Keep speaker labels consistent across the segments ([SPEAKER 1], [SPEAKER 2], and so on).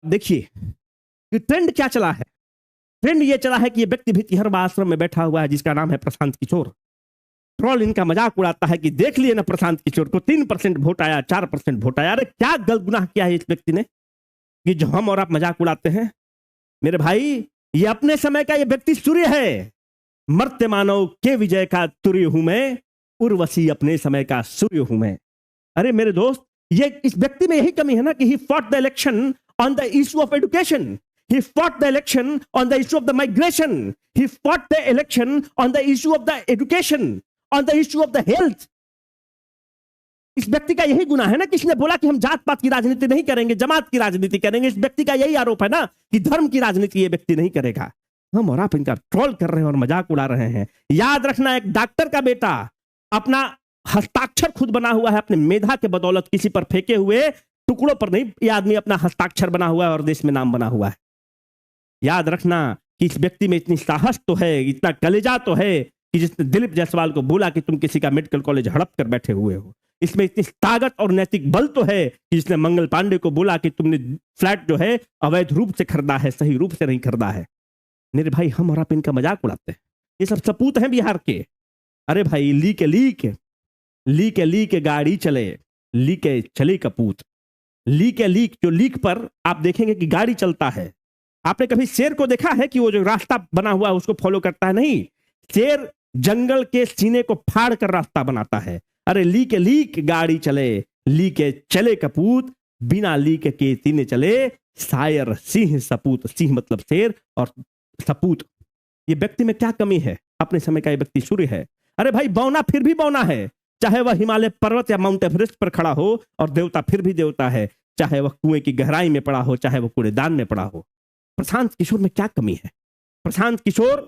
[SPEAKER 1] देखिए कि ट्रेंड क्या चला है। ट्रेंड ये चला है कि ये व्यक्ति भी तिहरवा आश्रम में बैठा हुआ है जिसका नाम है प्रशांत किशोर। ट्रोल इनका मजाक उड़ाता है कि देख लिए ना प्रशांत किशोर को 3% वोट आया, 4% वोट आया। अरे क्या गलत गुनाह किया है इस व्यक्ति ने कि जो हम और आप मजाक उड़ाते हैं। मेरे भाई, ये अपने समय का ये व्यक्ति सूर्य है। मर्त्य मानव के विजय का तुर्य हूं मैं, उर्वशी अपने समय का सूर्य हूं मैं। अरे मेरे दोस्त, ये इस व्यक्ति में यही कमी है ना कि he fought the election on the issue of education, he fought the election on the issue of the migration, he fought the election on the issue of the education, on the issue of the health। इस व्यक्ति का यही गुनाह है ना कि इसने बोला कि हम जात पात की राजनीति नहीं करेंगे, जमात की राजनीति करेंगे। इस व्यक्ति का यही आरोप है ना कि धर्म की राजनीति ये व्यक्ति नहीं करेगा। हम और आप इनका ट्रोल कर रहे हैं और मजाक उड़ा रहे हैं। याद रखना, एक डॉक्टर का बेटा अपना हस्ताक्षर खुद बना हुआ है अपने मेधा के बदौलत, किसी पर फेंके हुए टुकड़ों पर नहीं। ये आदमी अपना हस्ताक्षर बना हुआ है और देश में नाम बना हुआ है। याद रखना कि इस व्यक्ति में इतनी साहस तो है, इतना कलेजा तो है कि जिसने दिलीप जायसवाल को बोला कि तुम किसी का मेडिकल कॉलेज हड़प कर बैठे हुए हो। इसमें इतनी ताकत और नैतिक बल तो है कि जिसने मंगल पांडे को बोला कि तुमने फ्लैट जो है अवैध रूप से खरीदा है, सही रूप से नहीं खरीदा है। मेरे भाई, हम और आप इनका मजाक उड़ाते हैं। ये सब सपूत हैं बिहार के। अरे भाई, लीक गाड़ी चले, लीक चले कपूत। लीक जो लीक पर आप देखेंगे कि गाड़ी चलता है। आपने कभी शेर को देखा है कि वो जो रास्ता बना हुआ है उसको फॉलो करता है? नहीं, शेर जंगल के सीने को फाड़ कर रास्ता बनाता है। अरे लीक गाड़ी चले, लीक चले कपूत, बिना लीक के सीने चले शायर सिंह सपूत। सिंह मतलब शेर और सपूत। ये व्यक्ति में क्या कमी है? अपने समय का ये व्यक्ति सूर्य है। अरे भाई, बौना फिर भी बौना है, चाहे वह हिमालय पर्वत या माउंट एवरेस्ट पर खड़ा हो, और देवता फिर भी देवता है, चाहे वह कुएं की गहराई में पड़ा हो, चाहे वह कूड़ेदान में पड़ा हो। प्रशांत किशोर में क्या कमी है? प्रशांत किशोर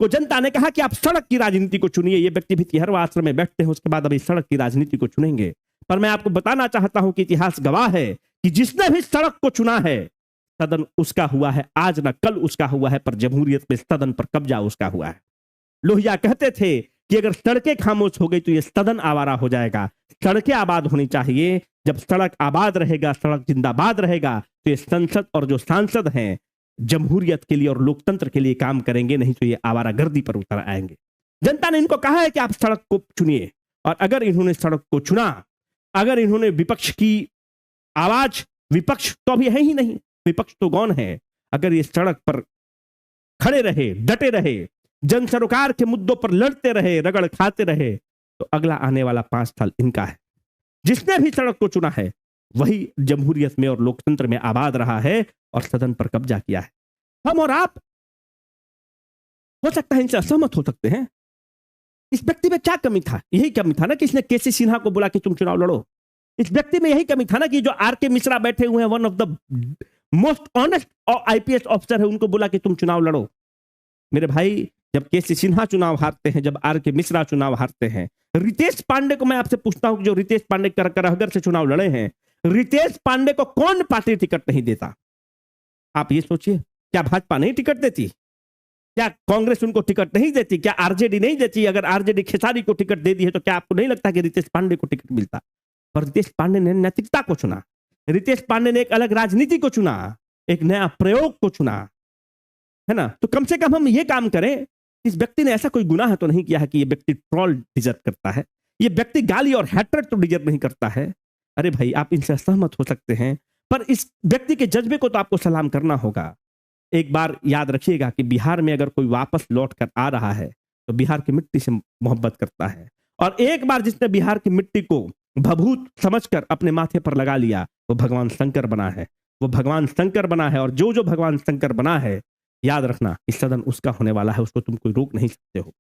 [SPEAKER 1] को जनता ने कहा कि आप सड़क की राजनीति को चुनिए। ये व्यक्ति भी तिहरवा आश्रम में बैठते हैं, उसके बाद अभी सड़क की राजनीति को चुनेंगे। पर मैं आपको बताना चाहता हूं कि इतिहास गवाह है कि जिसने भी सड़क को चुना है, सदन उसका हुआ है। आज ना कल उसका हुआ है, पर जमहूरियत में सदन पर कब्जा उसका हुआ है। लोहिया कहते थे कि अगर सड़कें खामोश हो गई तो ये सदन आवारा हो जाएगा। सड़कें आबाद होनी चाहिए। जब सड़क आबाद रहेगा, सड़क जिंदाबाद रहेगा, तो ये संसद और जो सांसद हैं जमहूरियत के लिए और लोकतंत्र के लिए काम करेंगे, नहीं तो ये आवारागर्दी पर उतर आएंगे। जनता ने इनको कहा है कि आप सड़क को चुनिए, और अगर इन्होंने सड़क को चुना, अगर इन्होंने विपक्ष की आवाज, विपक्ष तो अभी है ही नहीं, विपक्ष तो कौन है, अगर ये सड़क पर खड़े रहे, डटे रहे, जन सरोकार के मुद्दों पर लड़ते रहे, रगड़ खाते रहे, तो अगला आने वाला 5 साल इनका है। जिसने भी सड़क को चुना है वही जमहूरियत में और लोकतंत्र में आबाद रहा है और सदन पर कब्जा किया है। हम और आप हो सकता है इनसे असहमत हो सकते हैं। इस व्यक्ति में क्या कमी था? यही कमी था ना कि इसने केसी सिन्हा को बोला कि तुम चुनाव लड़ो। इस व्यक्ति में यही कमी था ना कि जो आर.के. मिश्रा बैठे हुए हैं, one of the most honest IPS officer है, उनको बोला कि तुम चुनाव लड़ो। मेरे भाई, जब केसी सिन्हा चुनाव हारते हैं, जब आर.के. मिश्रा चुनाव हारते हैं, रितेश पांडे को मैं आपसे पूछता हूं कि जो रितेश पांडे करहगर से चुनाव लड़े हैं, रितेश पांडे को कौन पार्टी टिकट नहीं देता? आप ये सोचिए, क्या भाजपा नहीं टिकट देती? क्या कांग्रेस उनको टिकट नहीं देती? क्या आरजेडी नहीं देती? अगर आरजेडी खेसारी को टिकट दे दी है तो क्या आपको नहीं लगता कि रितेश पांडे को टिकट मिलता? पर रितेश पांडे ने नैतिकता को चुना, रितेश पांडे ने एक अलग राजनीति को चुना, एक नया प्रयोग को चुना, है ना? तो कम से कम हम ये काम करें। इस व्यक्ति ने ऐसा कोई गुनाह तो नहीं किया है कि ये व्यक्ति ट्रोल डिजर्व करता है, ये व्यक्ति गाली और हैट्रेड तो डिजर्व नहीं करता है। अरे भाई, आप इनसे असहमत हो सकते हैं, पर इस व्यक्ति के जज्बे को तो आपको सलाम करना होगा। एक बार याद रखिएगा कि बिहार में अगर कोई वापस लौट कर आ रहा है तो बिहार की मिट्टी से मोहब्बत करता है, और एक बार जिसने बिहार की मिट्टी को भभूत समझकर अपने माथे पर लगा लिया, वो भगवान शंकर बना है। वो भगवान शंकर बना है, और जो जो भगवान शंकर बना है, याद रखना, इस सदन उसका होने वाला है, उसको तुम कोई रोक नहीं सकते हो।